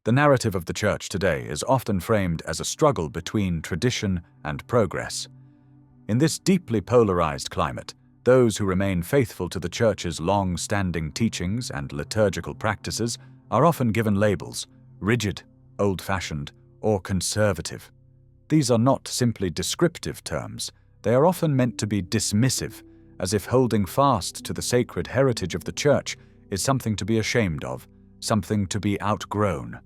The narrative of the Church today is often framed as a struggle between tradition and progress. In this deeply polarized climate, those who remain faithful to the Church's long-standing teachings and liturgical practices are often given labels: rigid, old-fashioned, or conservative. These are not simply descriptive terms. They are often meant to be dismissive, as if holding fast to the sacred heritage of the Church is something to be ashamed of, something to be outgrown.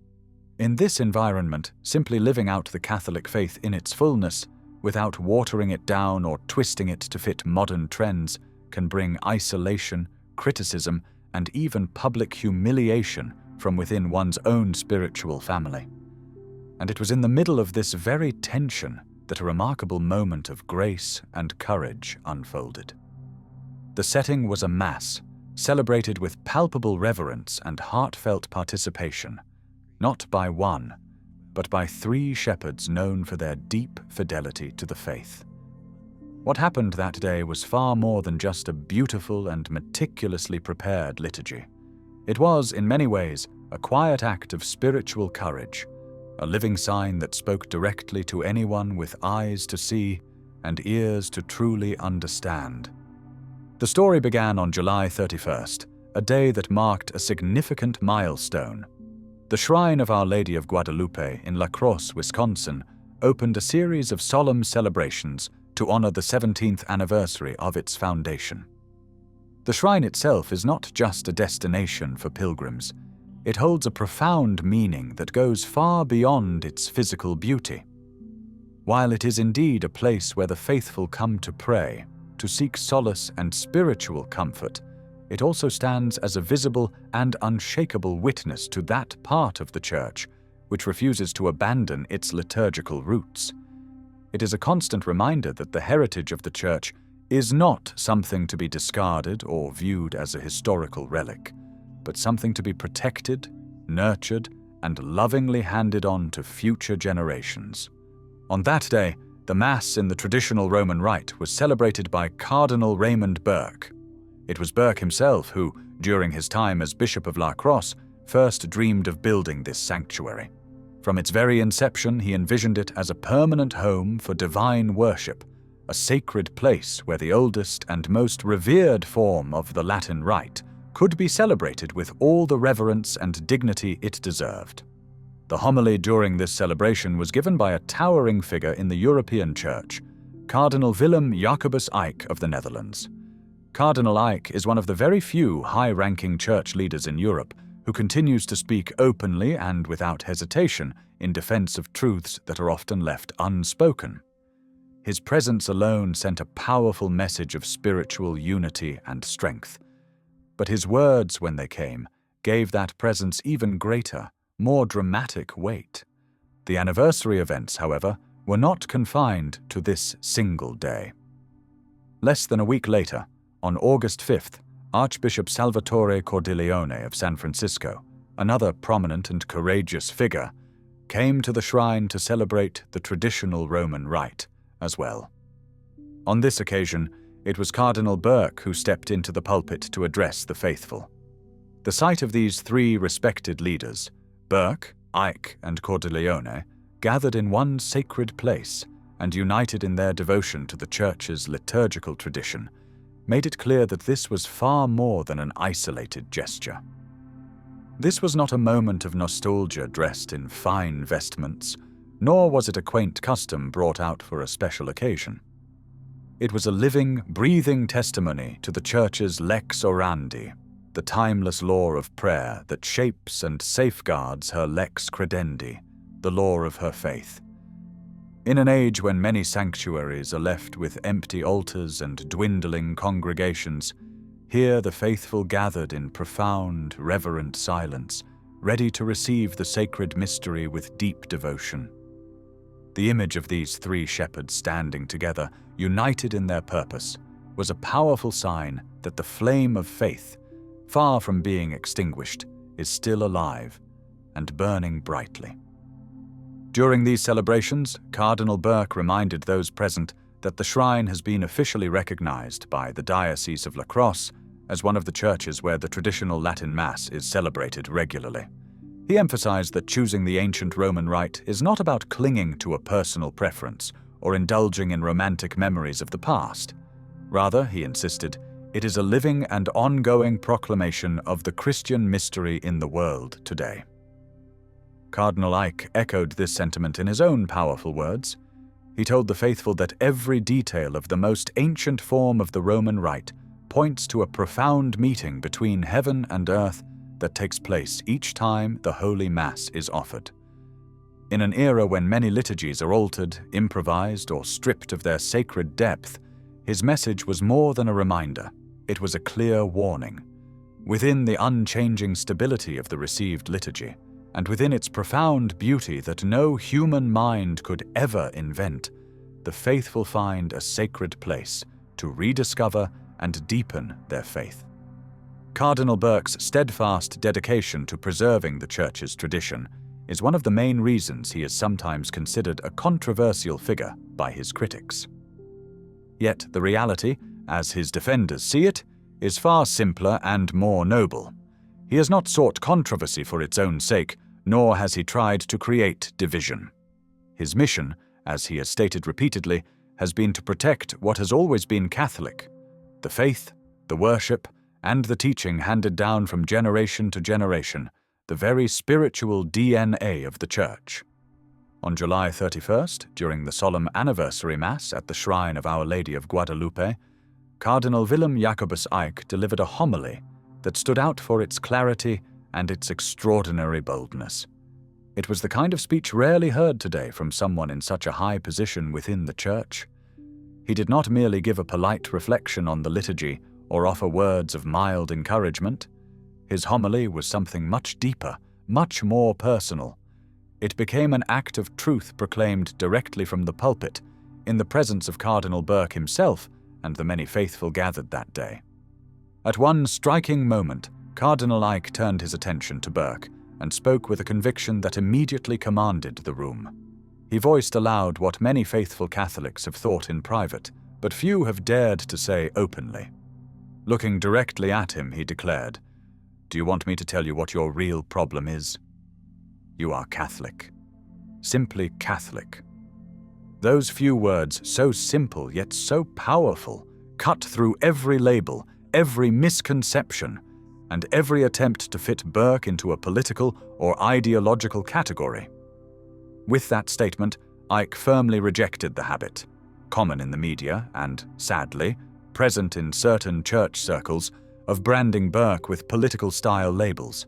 In this environment, simply living out the Catholic faith in its fullness, without watering it down or twisting it to fit modern trends, can bring isolation, criticism, and even public humiliation from within one's own spiritual family. And it was in the middle of this very tension that a remarkable moment of grace and courage unfolded. The setting was a Mass, celebrated with palpable reverence and heartfelt participation, not by one, but by three shepherds known for their deep fidelity to the faith. What happened that day was far more than just a beautiful and meticulously prepared liturgy. It was, in many ways, a quiet act of spiritual courage, a living sign that spoke directly to anyone with eyes to see and ears to truly understand. The story began on July 31st, a day that marked a significant milestone. The Shrine of Our Lady of Guadalupe in Crosse, Wisconsin, opened a series of solemn celebrations to honor the 17th anniversary of its foundation. The shrine itself is not just a destination for pilgrims. It holds a profound meaning that goes far beyond its physical beauty. While it is indeed a place where the faithful come to pray, to seek solace and spiritual comfort, it also stands as a visible and unshakable witness to that part of the Church which refuses to abandon its liturgical roots. It is a constant reminder that the heritage of the Church is not something to be discarded or viewed as a historical relic, but something to be protected, nurtured, and lovingly handed on to future generations. On that day, the Mass in the traditional Roman Rite was celebrated by Cardinal Raymond Burke. It was Burke himself who, during his time as Bishop of La Crosse, first dreamed of building this sanctuary. From its very inception, he envisioned it as a permanent home for divine worship, a sacred place where the oldest and most revered form of the Latin Rite could be celebrated with all the reverence and dignity it deserved. The homily during this celebration was given by a towering figure in the European Church, Cardinal Willem Jacobus Eijk of the Netherlands. Cardinal Eijk is one of the very few high-ranking church leaders in Europe who continues to speak openly and without hesitation in defense of truths that are often left unspoken. His presence alone sent a powerful message of spiritual unity and strength. But his words, when they came, gave that presence even greater, more dramatic weight. The anniversary events, however, were not confined to this single day. Less than a week later, on August 5th, Archbishop Salvatore Cordileone of San Francisco, another prominent and courageous figure, came to the shrine to celebrate the traditional Roman Rite as well. On this occasion, it was Cardinal Burke who stepped into the pulpit to address the faithful. The sight of these three respected leaders, Burke, Eijk, and Cordileone, gathered in one sacred place and united in their devotion to the Church's liturgical tradition, made it clear that this was far more than an isolated gesture. This was not a moment of nostalgia dressed in fine vestments, nor was it a quaint custom brought out for a special occasion. It was a living, breathing testimony to the Church's lex orandi, the timeless law of prayer that shapes and safeguards her lex credendi, the law of her faith. In an age when many sanctuaries are left with empty altars and dwindling congregations, here the faithful gathered in profound, reverent silence, ready to receive the sacred mystery with deep devotion. The image of these three shepherds standing together, united in their purpose, was a powerful sign that the flame of faith, far from being extinguished, is still alive and burning brightly. During these celebrations, Cardinal Burke reminded those present that the shrine has been officially recognized by the Diocese of La Crosse as one of the churches where the traditional Latin Mass is celebrated regularly. He emphasized that choosing the ancient Roman rite is not about clinging to a personal preference or indulging in romantic memories of the past. Rather, he insisted, it is a living and ongoing proclamation of the Christian mystery in the world today. Cardinal Eck echoed this sentiment in his own powerful words. He told the faithful that every detail of the most ancient form of the Roman rite points to a profound meeting between heaven and earth that takes place each time the Holy Mass is offered. In an era when many liturgies are altered, improvised, or stripped of their sacred depth, his message was more than a reminder. It was a clear warning. Within the unchanging stability of the received liturgy, and within its profound beauty that no human mind could ever invent, the faithful find a sacred place to rediscover and deepen their faith. Cardinal Burke's steadfast dedication to preserving the Church's tradition is one of the main reasons he is sometimes considered a controversial figure by his critics. Yet the reality, as his defenders see it, is far simpler and more noble. He has not sought controversy for its own sake, nor has he tried to create division. His mission, as he has stated repeatedly, has been to protect what has always been Catholic: the faith, the worship, and the teaching handed down from generation to generation, the very spiritual DNA of the Church. On July 31st, during the solemn anniversary Mass at the shrine of Our Lady of Guadalupe, Cardinal Willem Jacobus Eck delivered a homily that stood out for its clarity and its extraordinary boldness. It was the kind of speech rarely heard today from someone in such a high position within the Church. He did not merely give a polite reflection on the liturgy or offer words of mild encouragement. His homily was something much deeper, much more personal. It became an act of truth proclaimed directly from the pulpit, in the presence of Cardinal Burke himself and the many faithful gathered that day. At one striking moment, Cardinal Eck turned his attention to Burke and spoke with a conviction that immediately commanded the room. He voiced aloud what many faithful Catholics have thought in private, but few have dared to say openly. Looking directly at him, he declared, "Do you want me to tell you what your real problem is? You are Catholic. Simply Catholic." Those few words, so simple yet so powerful, cut through every label, every misconception, and every attempt to fit Burke into a political or ideological category. With that statement, Eck firmly rejected the habit, common in the media and, sadly, present in certain church circles, of branding Burke with political-style labels.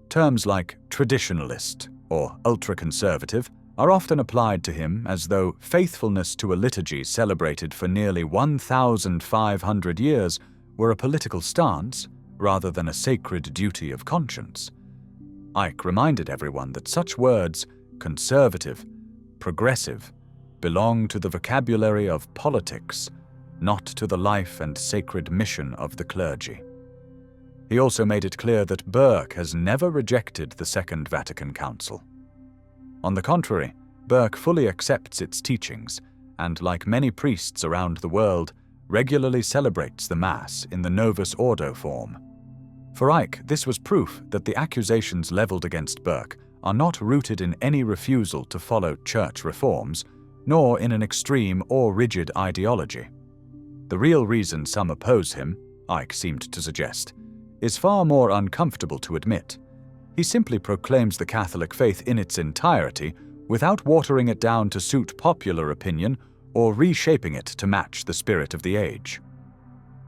Terms like traditionalist or ultra-conservative are often applied to him as though faithfulness to a liturgy celebrated for nearly 1,500 years were a political stance rather than a sacred duty of conscience. Eck reminded everyone that such words, conservative, progressive, belong to the vocabulary of politics, not to the life and sacred mission of the clergy. He also made it clear that Burke has never rejected the Second Vatican Council. On the contrary, Burke fully accepts its teachings and, like many priests around the world, regularly celebrates the Mass in the Novus Ordo form. For Eck, this was proof that the accusations leveled against Burke are not rooted in any refusal to follow church reforms, nor in an extreme or rigid ideology. The real reason some oppose him, Eck seemed to suggest, is far more uncomfortable to admit. He simply proclaims the Catholic faith in its entirety without watering it down to suit popular opinion or reshaping it to match the spirit of the age.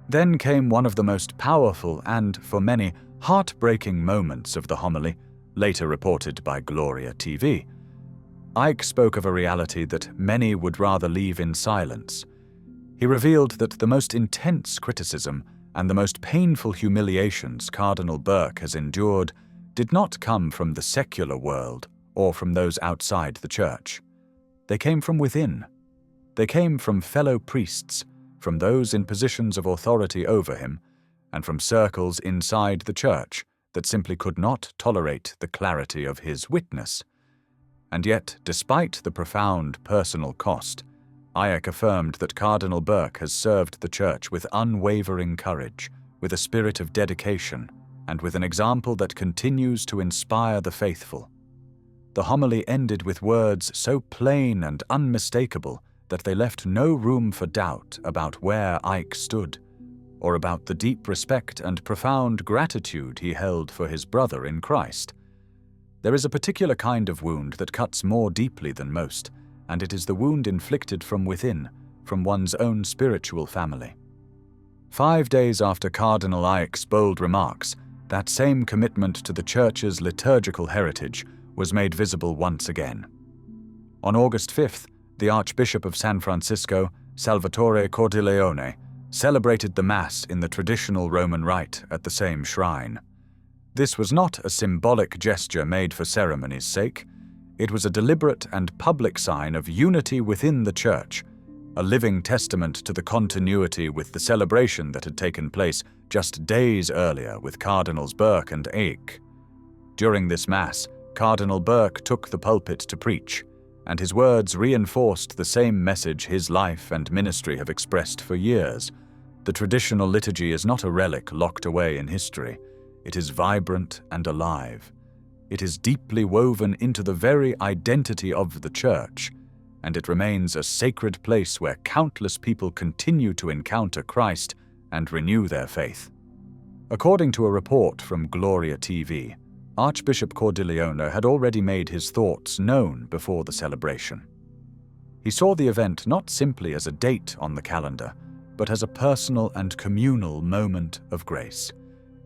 Then came one of the most powerful and, for many, heartbreaking moments of the homily, later reported by Gloria TV. Eck spoke of a reality that many would rather leave in silence. He revealed that the most intense criticism and the most painful humiliations Cardinal Burke has endured did not come from the secular world or from those outside the Church. They came from within. They came from fellow priests, from those in positions of authority over him, and from circles inside the Church that simply could not tolerate the clarity of his witness. And yet, despite the profound personal cost, Eck affirmed that Cardinal Burke has served the Church with unwavering courage, with a spirit of dedication, and with an example that continues to inspire the faithful. The homily ended with words so plain and unmistakable that they left no room for doubt about where Ike stood, or about the deep respect and profound gratitude he held for his brother in Christ. There is a particular kind of wound that cuts more deeply than most, and it is the wound inflicted from within, from one's own spiritual family. 5 days after Cardinal Ike's bold remarks, that same commitment to the Church's liturgical heritage was made visible once again. On August 5th, the Archbishop of San Francisco, Salvatore Cordileone, celebrated the Mass in the traditional Roman rite at the same shrine. This was not a symbolic gesture made for ceremony's sake. It was a deliberate and public sign of unity within the Church, a living testament to the continuity with the celebration that had taken place just days earlier with Cardinals Burke and Ike. During this Mass, Cardinal Burke took the pulpit to preach, and his words reinforced the same message his life and ministry have expressed for years. The traditional liturgy is not a relic locked away in history. It is vibrant and alive. It is deeply woven into the very identity of the Church, and it remains a sacred place where countless people continue to encounter Christ and renew their faith. According to a report from Gloria TV, Archbishop Cordileone had already made his thoughts known before the celebration. He saw the event not simply as a date on the calendar, but as a personal and communal moment of grace.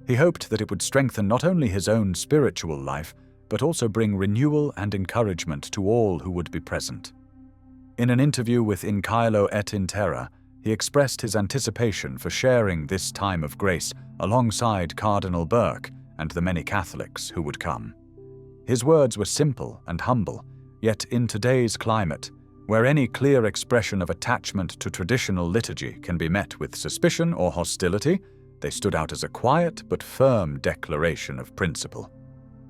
He hoped that it would strengthen not only his own spiritual life, but also bring renewal and encouragement to all who would be present. In an interview with In Caelo et in Terra, he expressed his anticipation for sharing this time of grace alongside Cardinal Burke and the many Catholics who would come. His words were simple and humble, yet in today's climate, where any clear expression of attachment to traditional liturgy can be met with suspicion or hostility, they stood out as a quiet but firm declaration of principle.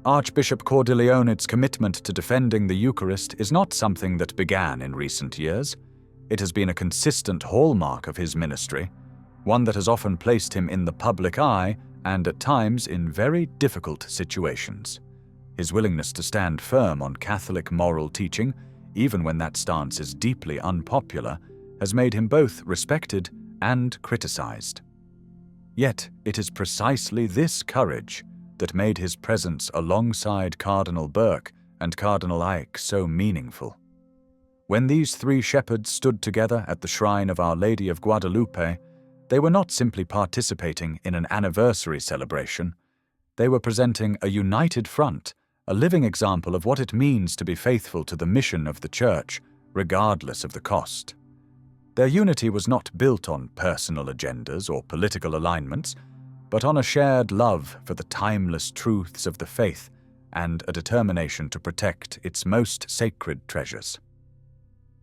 Archbishop Cordileone's commitment to defending the Eucharist is not something that began in recent years. It has been a consistent hallmark of his ministry, one that has often placed him in the public eye and at times in very difficult situations. His willingness to stand firm on Catholic moral teaching, even when that stance is deeply unpopular, has made him both respected and criticized. Yet it is precisely this courage that made his presence alongside Cardinal Burke and Cardinal Ike so meaningful. When these three shepherds stood together at the shrine of Our Lady of Guadalupe, they were not simply participating in an anniversary celebration. They were presenting a united front, a living example of what it means to be faithful to the mission of the Church, regardless of the cost. Their unity was not built on personal agendas or political alignments, but on a shared love for the timeless truths of the faith and a determination to protect its most sacred treasures.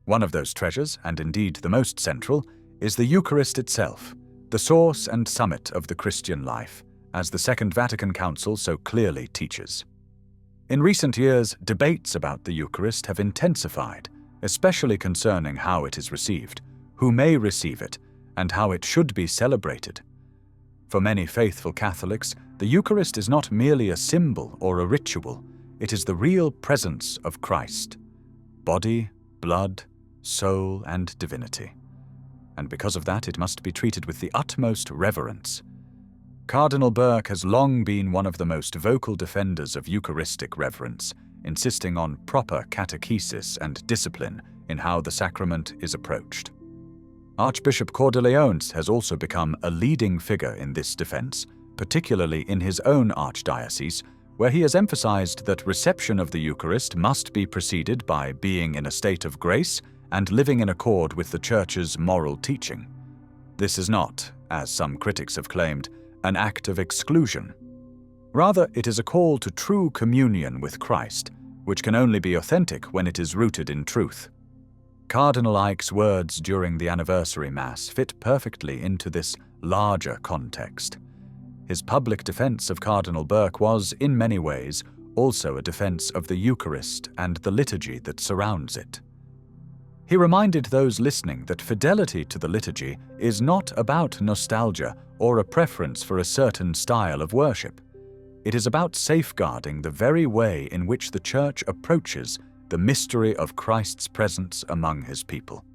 One of those treasures, and indeed the most central, is the Eucharist itself, the source and summit of the Christian life, as the Second Vatican Council so clearly teaches. In recent years, debates about the Eucharist have intensified, especially concerning how it is received, who may receive it, and how it should be celebrated. For many faithful Catholics, the Eucharist is not merely a symbol or a ritual, it is the real presence of Christ, body, blood, soul, and divinity. And because of that, it must be treated with the utmost reverence. Cardinal Burke has long been one of the most vocal defenders of Eucharistic reverence, insisting on proper catechesis and discipline in how the sacrament is approached. Archbishop Cordileone has also become a leading figure in this defense, particularly in his own archdiocese, where he has emphasized that reception of the Eucharist must be preceded by being in a state of grace and living in accord with the Church's moral teaching. This is not, as some critics have claimed, an act of exclusion. Rather, it is a call to true communion with Christ, which can only be authentic when it is rooted in truth. Cardinal Ike's words during the anniversary Mass fit perfectly into this larger context. His public defense of Cardinal Burke was, in many ways, also a defense of the Eucharist and the liturgy that surrounds it. He reminded those listening that fidelity to the liturgy is not about nostalgia or a preference for a certain style of worship. It is about safeguarding the very way in which the Church approaches the mystery of Christ's presence among His people.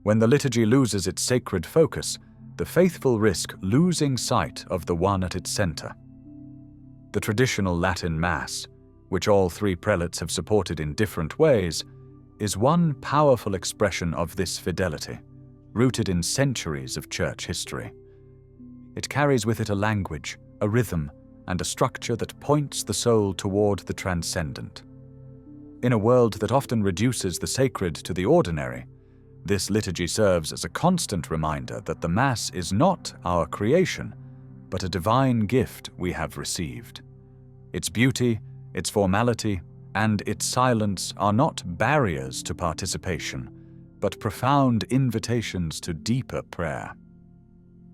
When the liturgy loses its sacred focus, the faithful risk losing sight of the one at its center. The traditional Latin Mass, which all three prelates have supported in different ways, is one powerful expression of this fidelity, rooted in centuries of church history. It carries with it a language, a rhythm, and a structure that points the soul toward the transcendent. In a world that often reduces the sacred to the ordinary, this liturgy serves as a constant reminder that the Mass is not our creation, but a divine gift we have received. Its beauty, its formality, and its silence are not barriers to participation, but profound invitations to deeper prayer.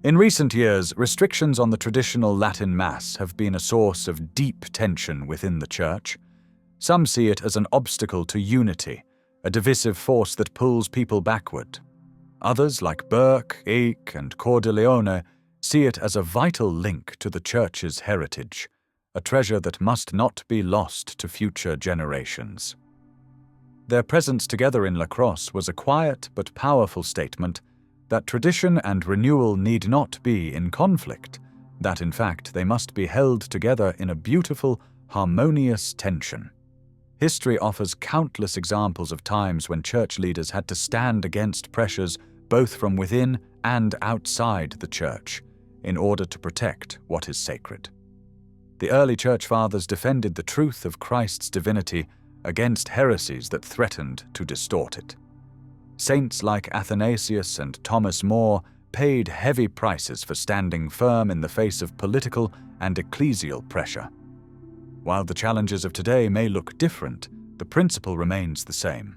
In recent years, restrictions on the traditional Latin Mass have been a source of deep tension within the Church. Some see it as an obstacle to unity, a divisive force that pulls people backward. Others, like Burke, Eck, and Cordileone, see it as a vital link to the Church's heritage, a treasure that must not be lost to future generations. Their presence together in La Crosse was a quiet but powerful statement that tradition and renewal need not be in conflict, that in fact they must be held together in a beautiful, harmonious tension. History offers countless examples of times when church leaders had to stand against pressures both from within and outside the church in order to protect what is sacred. The early church fathers defended the truth of Christ's divinity against heresies that threatened to distort it. Saints like Athanasius and Thomas More paid heavy prices for standing firm in the face of political and ecclesial pressure. While the challenges of today may look different, the principle remains the same.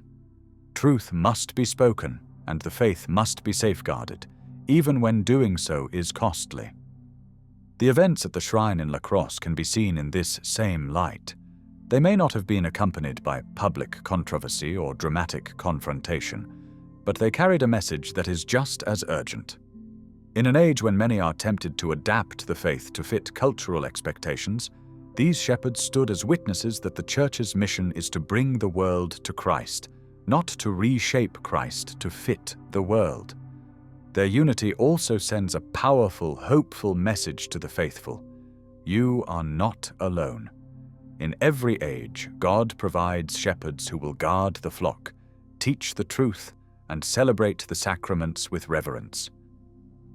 Truth must be spoken, and the faith must be safeguarded, even when doing so is costly. The events at the shrine in La Crosse can be seen in this same light. They may not have been accompanied by public controversy or dramatic confrontation, but they carried a message that is just as urgent. In an age when many are tempted to adapt the faith to fit cultural expectations, these shepherds stood as witnesses that the Church's mission is to bring the world to Christ, not to reshape Christ to fit the world. Their unity also sends a powerful, hopeful message to the faithful. You are not alone. In every age, God provides shepherds who will guard the flock, teach the truth, and celebrate the sacraments with reverence.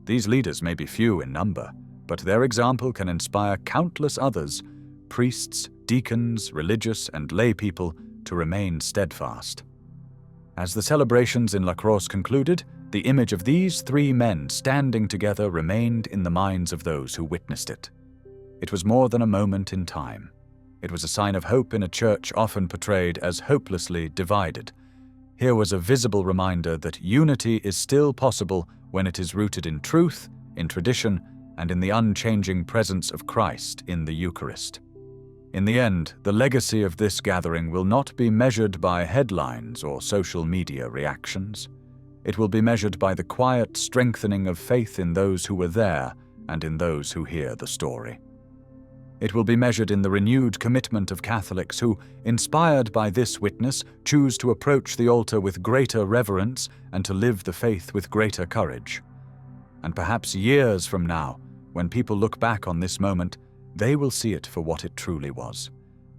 These leaders may be few in number, but their example can inspire countless others, priests, deacons, religious, and lay people, to remain steadfast. As the celebrations in La Crosse concluded, the image of these three men standing together remained in the minds of those who witnessed it. It was more than a moment in time. It was a sign of hope in a church often portrayed as hopelessly divided. Here was a visible reminder that unity is still possible when it is rooted in truth, in tradition, and in the unchanging presence of Christ in the Eucharist. In the end, the legacy of this gathering will not be measured by headlines or social media reactions. It will be measured by the quiet strengthening of faith in those who were there and in those who hear the story. It will be measured in the renewed commitment of Catholics who, inspired by this witness, choose to approach the altar with greater reverence and to live the faith with greater courage. And perhaps years from now, when people look back on this moment, they will see it for what it truly was.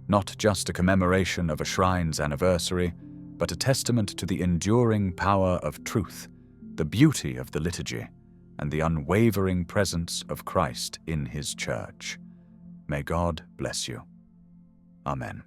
Not just a commemoration of a shrine's anniversary, but a testament to the enduring power of truth, the beauty of the liturgy, and the unwavering presence of Christ in His Church. May God bless you. Amen.